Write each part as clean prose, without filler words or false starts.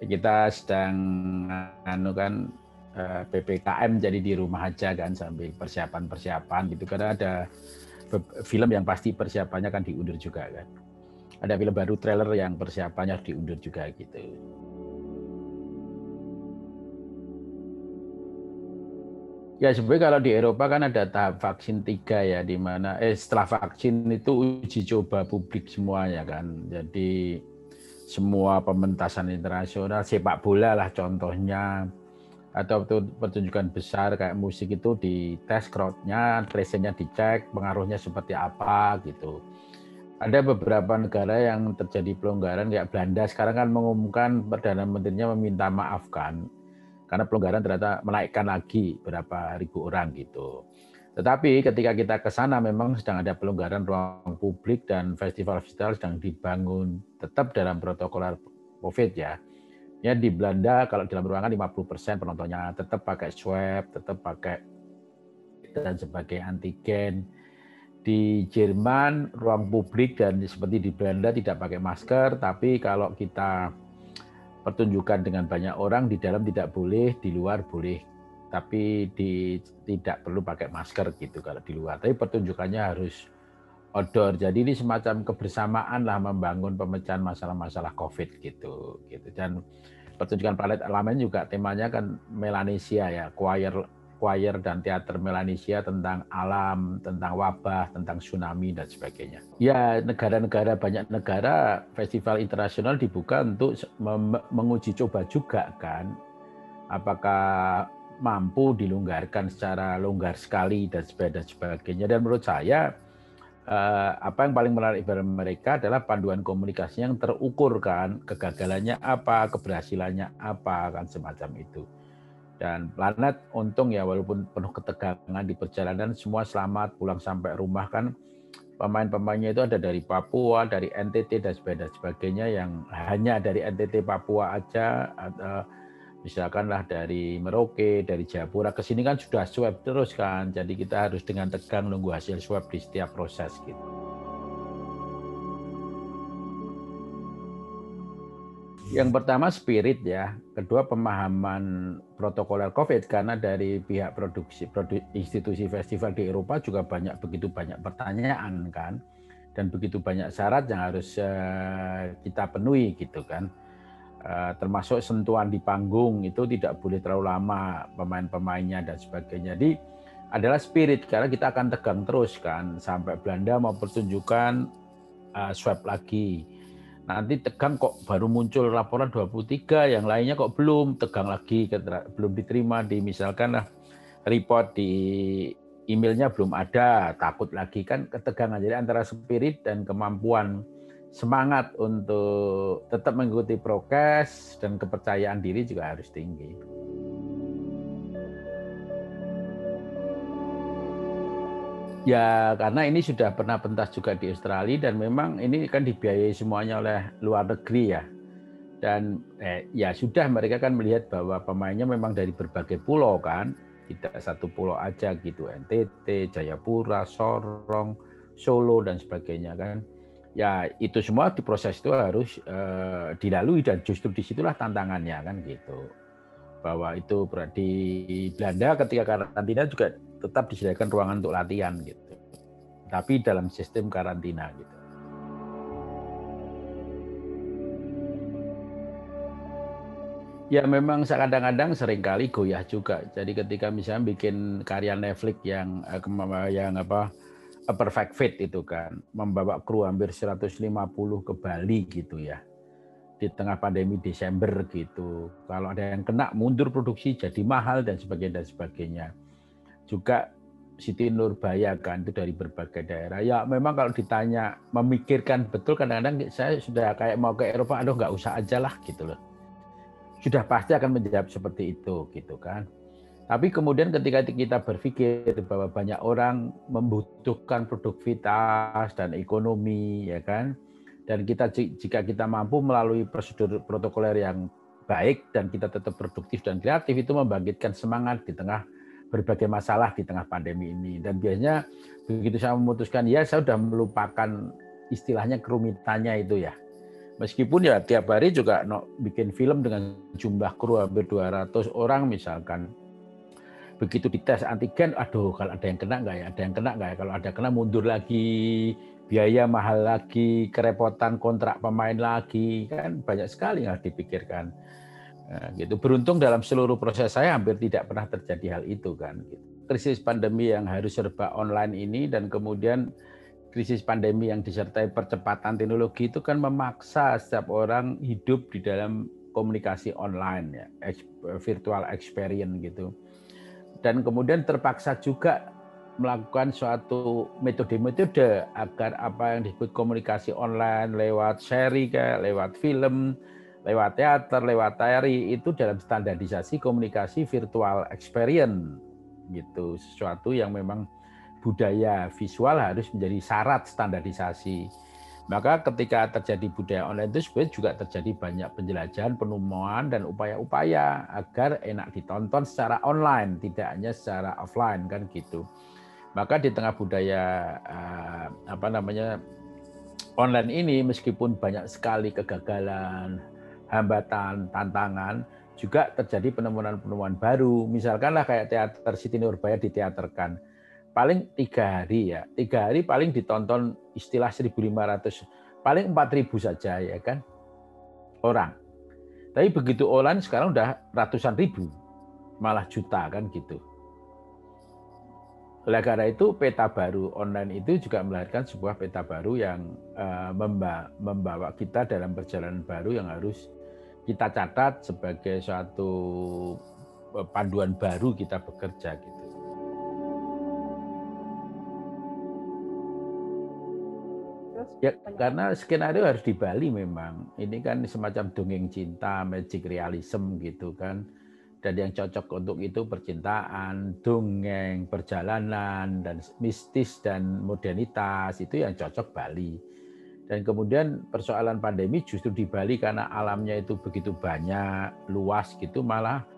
Kita sedang PPKM, jadi di rumah aja kan sambil persiapan gitu, karena ada film yang pasti persiapannya kan diundur juga kan. Ada film baru trailer yang persiapannya diundur juga gitu. Ya sebenarnya kalau di Eropa kan ada tahap vaksin 3 ya, di mana setelah vaksin itu uji coba publik semuanya kan. Jadi semua pementasan internasional, sepak bola lah contohnya, atau pertunjukan besar kayak musik itu dites crowd-nya, tracing-nya dicek, pengaruhnya seperti apa gitu. Ada beberapa negara yang terjadi pelonggaran, kayak Belanda sekarang kan mengumumkan Perdana Menterinya meminta maaf kan, karena pelonggaran ternyata menaikkan lagi berapa ribu orang gitu. Tetapi ketika kita ke sana memang sedang ada pelonggaran ruang publik dan festival-festival sedang dibangun tetap dalam protokol COVID ya. Ya di Belanda kalau dalam ruangan 50% penontonnya tetap pakai swab, tetap pakai dan sebagai antigen. Di Jerman ruang publik dan seperti di Belanda tidak pakai masker, tapi kalau kita pertunjukan dengan banyak orang di dalam tidak boleh, di luar boleh, tapi tidak perlu pakai masker gitu kalau di luar. Tapi pertunjukannya harus outdoor. Jadi ini semacam kebersamaan lah membangun pemecahan masalah-masalah COVID gitu. Dan pertunjukan Planet Elemen juga temanya kan Melanesia ya, choir dan teater Melanesia tentang alam, tentang wabah, tentang tsunami dan sebagainya. Ya banyak negara festival internasional dibuka untuk menguji coba juga kan, apakah mampu dilonggarkan secara longgar sekali dan sebagainya. Dan menurut saya apa yang paling menarik bagi mereka adalah panduan komunikasi yang terukur kan, kegagalannya apa, keberhasilannya apa kan, semacam itu. Dan Planet untung ya, walaupun penuh ketegangan di perjalanan, semua selamat pulang sampai rumah kan. Pemain-pemainnya itu ada dari Papua, dari NTT dan sebagainya, yang hanya dari NTT Papua aja, atau misalkanlah dari Merauke, dari Jayapura ke sini kan sudah swab terus kan. Jadi kita harus dengan tegang nunggu hasil swab di setiap proses gitu. Yang pertama spirit ya, kedua pemahaman protokoler COVID, karena dari pihak institusi festival di Eropa juga begitu banyak pertanyaan kan, dan begitu banyak syarat yang harus kita penuhi gitu kan. Termasuk sentuhan di panggung itu tidak boleh terlalu lama, pemain-pemainnya dan sebagainya. Jadi adalah spirit, karena kita akan tegang terus kan sampai Belanda mau pertunjukan swab lagi. Nanti tegang kok baru muncul laporan 23, yang lainnya kok belum, tegang lagi, belum diterima di misalkan report di emailnya belum ada, takut lagi kan, ketegangan. Jadi antara spirit dan kemampuan semangat untuk tetap mengikuti prokes dan kepercayaan diri juga harus tinggi. Ya, karena ini sudah pernah pentas juga di Australia, dan memang ini kan dibiayai semuanya oleh luar negeri ya. Dan ya sudah, mereka kan melihat bahwa pemainnya memang dari berbagai pulau kan, tidak satu pulau aja gitu, NTT, Jayapura, Sorong, Solo dan sebagainya kan. Ya itu semua di proses itu harus dilalui, dan justru disitulah tantangannya kan gitu. Bahwa itu berarti di Belanda ketika karantina juga tetap disediakan ruangan untuk latihan gitu, tapi dalam sistem karantina gitu. Ya memang kadang-kadang seringkali goyah juga. Jadi ketika misalnya bikin karya Netflix yang A Perfect Fit itu kan, membawa kru hampir 150 ke Bali gitu ya, di tengah pandemi Desember gitu. Kalau ada yang kena, mundur produksi jadi mahal dan sebagainya. Juga Siti Nurbaya kan, itu dari berbagai daerah. Ya memang kalau ditanya memikirkan betul, kadang-kadang saya sudah kayak mau ke Eropa, aduh nggak usah aja lah gitu loh. Sudah pasti akan menjawab seperti itu gitu kan. Tapi kemudian ketika kita berpikir bahwa banyak orang membutuhkan produktivitas dan ekonomi ya kan, dan jika kita mampu melalui prosedur protokoler yang baik dan kita tetap produktif dan kreatif, itu membangkitkan semangat di tengah berbagai masalah di tengah pandemi ini. Dan biasanya begitu saya memutuskan, ya saya sudah melupakan istilahnya kerumitannya itu ya, Meskipun ya tiap hari juga bikin film dengan jumlah kru hampir 200 orang misalkan. Begitu dites antigen, aduh kalau ada yang kena nggak ya, ada yang kena nggak ya, kalau ada kena mundur lagi, biaya mahal lagi, kerepotan kontrak pemain lagi, kan banyak sekali yang harus dipikirkan. Nah, gitu. Beruntung dalam seluruh proses saya hampir tidak pernah terjadi hal itu kan. Gitu. Krisis pandemi yang harus serba online ini dan kemudian krisis pandemi yang disertai percepatan teknologi itu kan memaksa setiap orang hidup di dalam komunikasi online ya, virtual experience gitu. Dan kemudian terpaksa juga melakukan suatu metode-metode agar apa yang disebut komunikasi online lewat seri, lewat film, lewat teater, lewat tari itu dalam standarisasi komunikasi virtual experience gitu. Sesuatu yang memang budaya visual harus menjadi syarat standarisasi. Maka ketika terjadi budaya online itu sebenarnya juga terjadi banyak penjelajahan, penemuan, dan upaya-upaya agar enak ditonton secara online, tidak hanya secara offline kan gitu. Maka di tengah budaya online ini, meskipun banyak sekali kegagalan, hambatan, tantangan, juga terjadi penemuan-penemuan baru. Misalkanlah kayak teater Siti Nurbaya diteaterkan paling 3 hari ya, 3 hari paling ditonton istilah 1.500, paling 4.000 saja ya kan orang. Tapi begitu online sekarang udah ratusan ribu, malah juta kan gitu. Oleh karena itu peta baru online itu juga melahirkan sebuah peta baru yang membawa kita dalam perjalanan baru yang harus kita catat sebagai suatu panduan baru kita bekerja gitu. Ya, karena skenario harus di Bali memang. Ini kan semacam dongeng cinta, magic realism gitu kan. Dan yang cocok untuk itu percintaan, dongeng, perjalanan, dan mistis dan modernitas itu yang cocok Bali. Dan kemudian persoalan pandemi justru di Bali karena alamnya itu begitu banyak, luas gitu, malah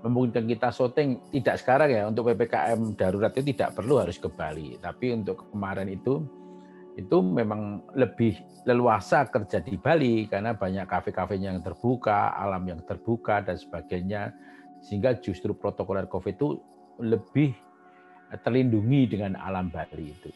memungkinkan kita syuting tidak sekarang ya, untuk PPKM darurat itu tidak perlu harus ke Bali. Tapi untuk kemarin itu memang lebih leluasa kerja di Bali karena banyak kafe-kafenya yang terbuka, alam yang terbuka dan sebagainya, sehingga justru protokoler COVID itu lebih terlindungi dengan alam Bali itu.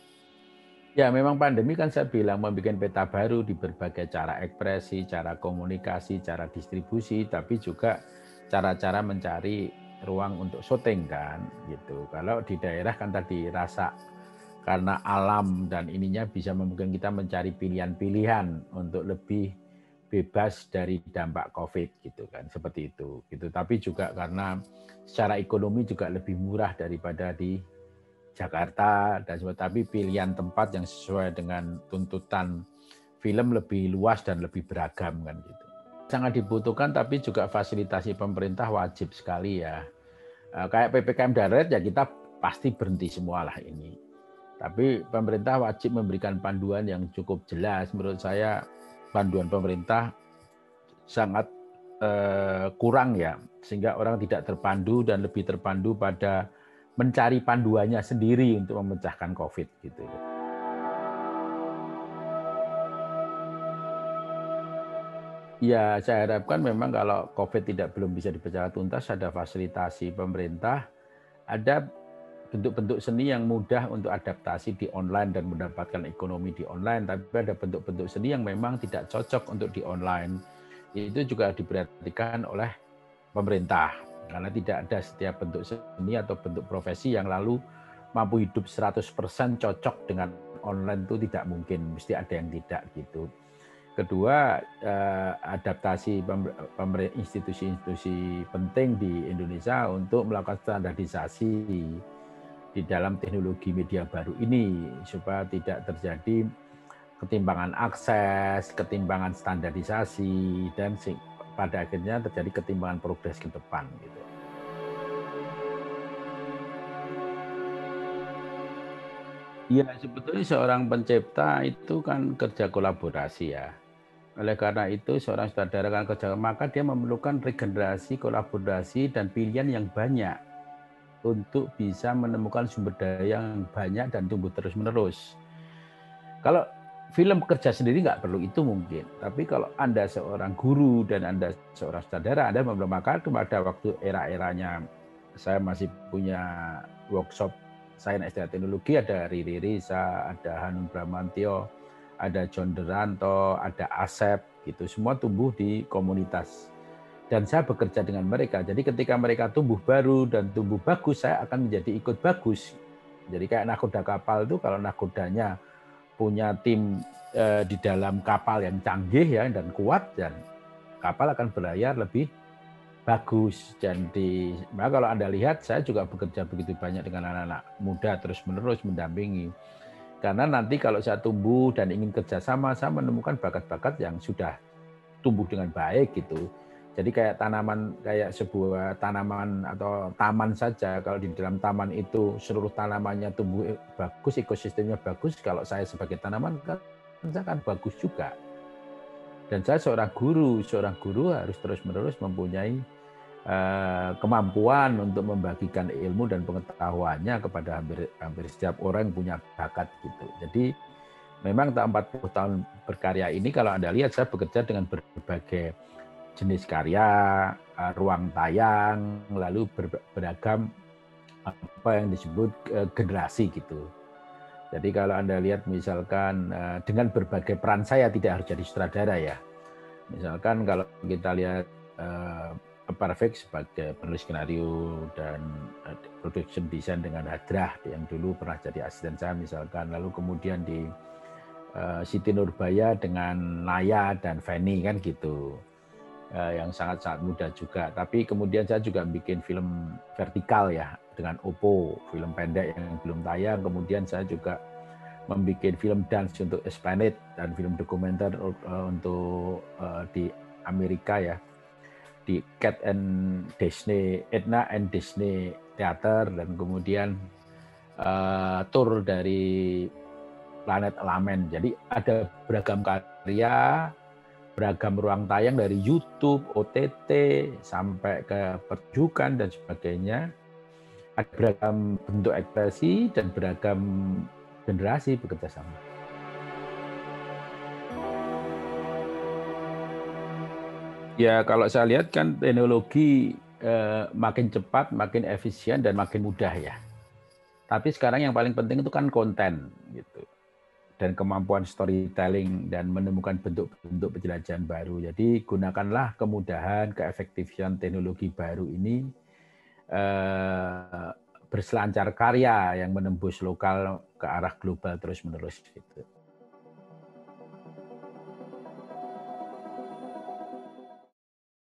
Ya memang pandemi kan saya bilang membuat peta baru di berbagai cara ekspresi, cara komunikasi, cara distribusi, tapi juga cara-cara mencari ruang untuk syuting kan gitu. Kalau di daerah kan tadi rasa karena alam dan ininya bisa memungkinkan kita mencari pilihan-pilihan untuk lebih bebas dari dampak COVID gitu kan, seperti itu gitu. Tapi juga karena secara ekonomi juga lebih murah daripada di Jakarta dan tapi pilihan tempat yang sesuai dengan tuntutan film lebih luas dan lebih beragam kan gitu. Sangat dibutuhkan tapi juga fasilitasi pemerintah wajib sekali ya. Kayak PPKM darurat ya kita pasti berhenti semualah ini. Tapi pemerintah wajib memberikan panduan yang cukup jelas. Menurut saya panduan pemerintah sangat kurang ya, sehingga orang tidak terpandu dan lebih terpandu pada mencari panduannya sendiri untuk memecahkan COVID gitu. Ya, saya harapkan memang kalau COVID belum bisa dipecahkan tuntas, ada fasilitasi pemerintah, ada bentuk-bentuk seni yang mudah untuk adaptasi di online dan mendapatkan ekonomi di online, tapi ada bentuk-bentuk seni yang memang tidak cocok untuk di online. Itu juga diperhatikan oleh pemerintah, karena tidak ada setiap bentuk seni atau bentuk profesi yang lalu mampu hidup 100% cocok dengan online, itu tidak mungkin, mesti ada yang tidak gitu. Kedua, adaptasi institusi-institusi penting di Indonesia untuk melakukan standarisasi di dalam teknologi media baru ini supaya tidak terjadi ketimpangan akses, ketimpangan standarisasi, dan pada akhirnya terjadi ketimpangan progres ke depan gitu. Iya, sebetulnya seorang pencipta itu kan kerja kolaborasi ya. Oleh karena itu seorang sutradara kan kerja, maka dia memerlukan regenerasi, kolaborasi, dan pilihan yang banyak untuk bisa menemukan sumber daya yang banyak dan tumbuh terus-menerus. Kalau film kerja sendiri nggak perlu itu mungkin. Tapi kalau Anda seorang guru dan Anda seorang sutradara, Anda memerlukan pada waktu era-eranya saya masih punya workshop Sains dan Teknologi, ada Riri Riza, ada Hanung Bramantyo, ada John Deranto, ada Asep, gitu. Semua tumbuh di komunitas. Dan saya bekerja dengan mereka. Jadi ketika mereka tumbuh baru dan tumbuh bagus, saya akan menjadi ikut bagus. Jadi kayak nakoda kapal itu, kalau nakodanya punya tim di dalam kapal yang canggih ya dan kuat, dan kapal akan berlayar lebih bagus. Maka kalau Anda lihat, saya juga bekerja begitu banyak dengan anak-anak muda terus-menerus mendampingi. Karena nanti kalau saya tumbuh dan ingin kerjasama, saya menemukan bakat-bakat yang sudah tumbuh dengan baik gitu. Jadi kayak sebuah tanaman atau taman saja, kalau di dalam taman itu seluruh tanamannya tumbuh bagus, ekosistemnya bagus, kalau saya sebagai tanaman kan saya akan bagus juga. Dan saya seorang guru harus terus-menerus mempunyai kemampuan untuk membagikan ilmu dan pengetahuannya kepada hampir setiap orang yang punya bakat gitu. Jadi memang 40 tahun berkarya ini, kalau Anda lihat, saya bekerja dengan berbagai jenis karya, ruang tayang, lalu beragam apa yang disebut generasi gitu. Jadi kalau Anda lihat misalkan dengan berbagai peran, saya tidak harus jadi sutradara ya. Misalkan kalau kita lihat Parfek sebagai penulis skenario dan production design dengan Hadrah yang dulu pernah jadi asisten saya misalkan, lalu kemudian di Siti Nurbaya dengan Naya dan Feni kan gitu, yang sangat-sangat muda juga. Tapi kemudian saya juga bikin film vertikal ya dengan Oppo, film pendek yang belum tayang. Kemudian saya juga membuat film dance untuk Esplanade dan film dokumenter untuk di Amerika ya, di Edna and Disney Theater, dan kemudian tour dari Planet Lamen. Jadi ada beragam karya, beragam ruang tayang dari YouTube, OTT, sampai ke pertunjukan dan sebagainya. Ada beragam bentuk ekspresi dan beragam generasi bekerja sama. Ya kalau saya lihat kan teknologi makin cepat, makin efisien, dan makin mudah ya. Tapi sekarang yang paling penting itu kan konten gitu, dan kemampuan storytelling dan menemukan bentuk-bentuk penjelajahan baru. Jadi gunakanlah kemudahan, keefektifan teknologi baru ini, berselancar karya yang menembus lokal ke arah global terus-menerus gitu.